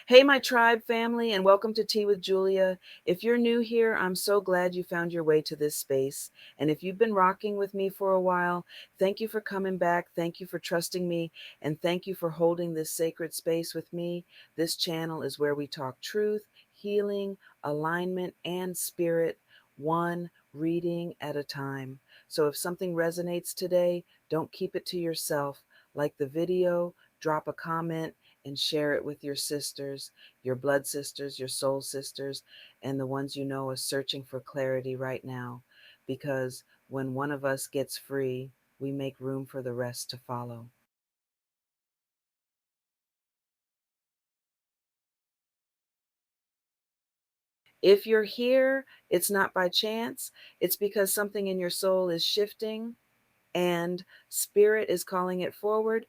Hey, my tribe family, and welcome to Tea with Julia. If you're new here, I'm so glad you found your way to this space. And if you've been rocking with me for a while, thank you for coming back. Thank you for trusting me. And thank you for holding this sacred space with me. This channel is where we talk truth, healing, alignment, and spirit, one reading at a time. So if something resonates today, don't keep it to yourself. Like the video, drop a comment and share it with your sisters, your blood sisters, your soul sisters, and the ones you know are searching for clarity right now. Because when one of us gets free, we make room for the rest to follow. If you're here, it's not by chance, it's because something in your soul is shifting and spirit is calling it forward.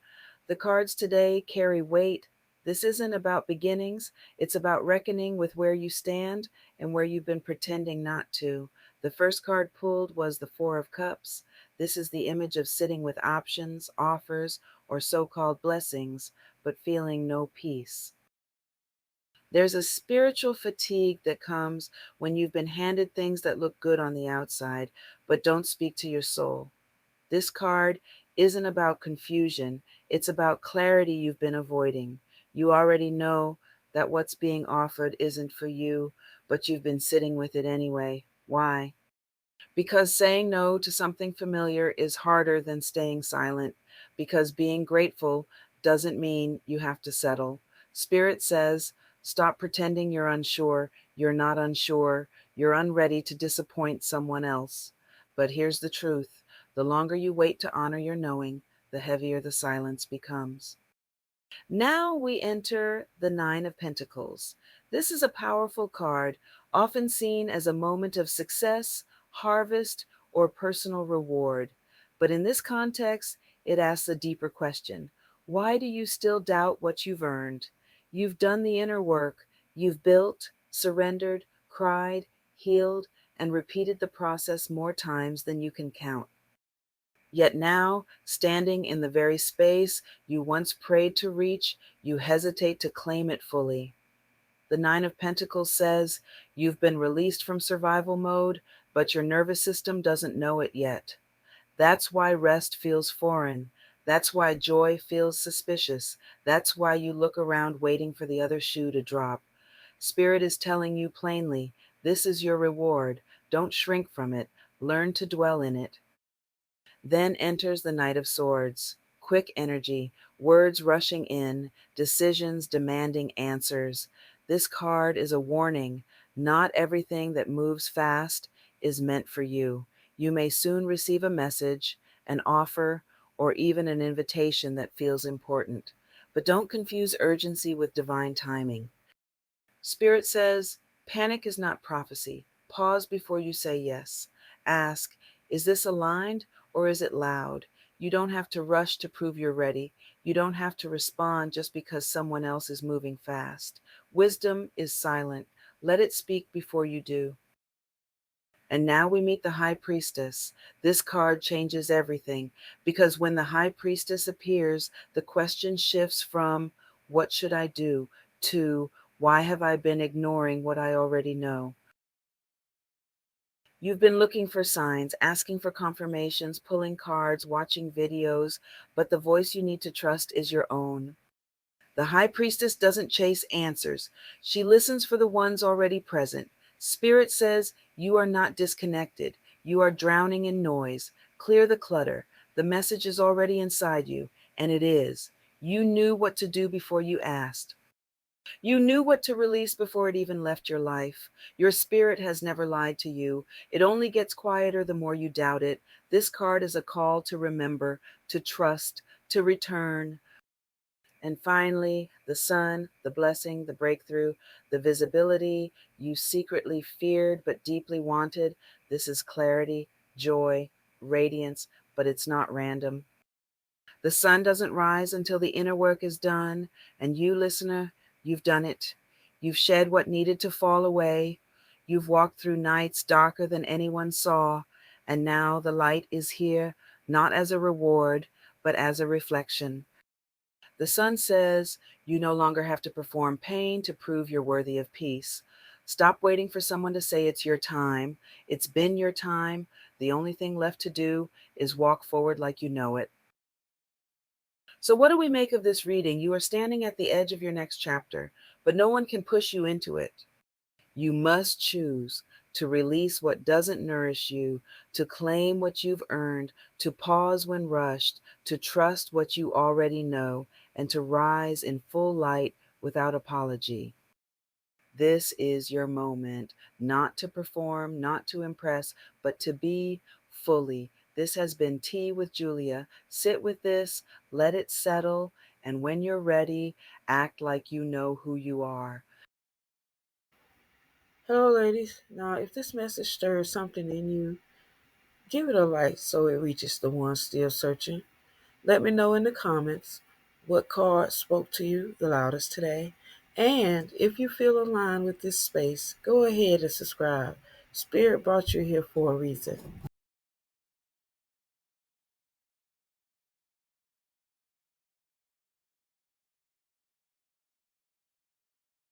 The cards today carry weight. This isn't about beginnings, it's about reckoning with where you stand and where you've been pretending not to. The first card pulled was the Four of Cups. This is the image of sitting with options, offers, or so called blessings, but feeling no peace. There's a spiritual fatigue that comes when you've been handed things that look good on the outside, but don't speak to your soul. This card isn't about confusion, it's about clarity you've been avoiding. You already know that what's being offered isn't for you, but you've been sitting with it anyway. Why? Because saying no to something familiar is harder than staying silent. Because being grateful doesn't mean you have to settle. Spirit says, stop pretending you're unsure. You're not unsure. You're unready to disappoint someone else. But here's the truth: the longer you wait to honor your knowing, the heavier the silence becomes. Now we enter the Nine of Pentacles. This is a powerful card, often seen as a moment of success, harvest, or personal reward. But in this context, it asks a deeper question. Why do you still doubt what you've earned? You've done the inner work. You've built, surrendered, cried, healed, and repeated the process more times than you can count. Yet now, standing in the very space you once prayed to reach, you hesitate to claim it fully. The Nine of Pentacles says you've been released from survival mode, but your nervous system doesn't know it yet. That's why rest feels foreign. That's why joy feels suspicious. That's why you look around waiting for the other shoe to drop. Spirit is telling you plainly, this is your reward. Don't shrink from it. Learn to dwell in it. Then enters the Knight of Swords. Quick energy, words rushing in, decisions demanding answers. This card is a warning. Not everything that moves fast is meant for you. You may soon receive a message, an offer, or even an invitation that feels important. But don't confuse urgency with divine timing. Spirit says, panic is not prophecy. Pause before you say yes. Ask, is this aligned or is it loud? You don't have to rush to prove you're ready. You don't have to respond just because someone else is moving fast. Wisdom is silent. Let it speak before you do. And now we meet the High Priestess. This card changes everything because when the High Priestess appears, the question shifts from, what should I do, to, why have I been ignoring what I already know? You've been looking for signs, asking for confirmations, pulling cards, watching videos, but the voice you need to trust is your own. The High Priestess doesn't chase answers. She listens for the ones already present. Spirit says you are not disconnected. You are drowning in noise. Clear the clutter. The message is already inside you, and it is. You knew what to do before you asked. You knew what to release before it even left your life. Your spirit has never lied to you. It only gets quieter the more you doubt it. This card is a call to remember, to trust, to return. And finally, the sun, the blessing, the breakthrough, the visibility you secretly feared but deeply wanted. This is clarity, joy, radiance, but it's not random. The sun doesn't rise until the inner work is done, and you, listener, you've done it. You've shed what needed to fall away. You've walked through nights darker than anyone saw, and now the light is here, not as a reward, but as a reflection. The sun says you no longer have to perform pain to prove you're worthy of peace. Stop waiting for someone to say it's your time. It's been your time. The only thing left to do is walk forward like you know it. So, what do we make of this reading? You are standing at the edge of your next chapter, but no one can push you into it. You must choose to release what doesn't nourish you, to claim what you've earned, to pause when rushed, to trust what you already know, and to rise in full light without apology. This is your moment, not to perform, not to impress, but to be fully. This has been Tea with Julia. Sit with this, let it settle, and when you're ready, act like you know who you are. Hello, ladies. Now, if this message stirs something in you, give it a like so it reaches the ones still searching. Let me know in the comments what card spoke to you the loudest today. And if you feel aligned with this space, go ahead and subscribe. Spirit brought you here for a reason.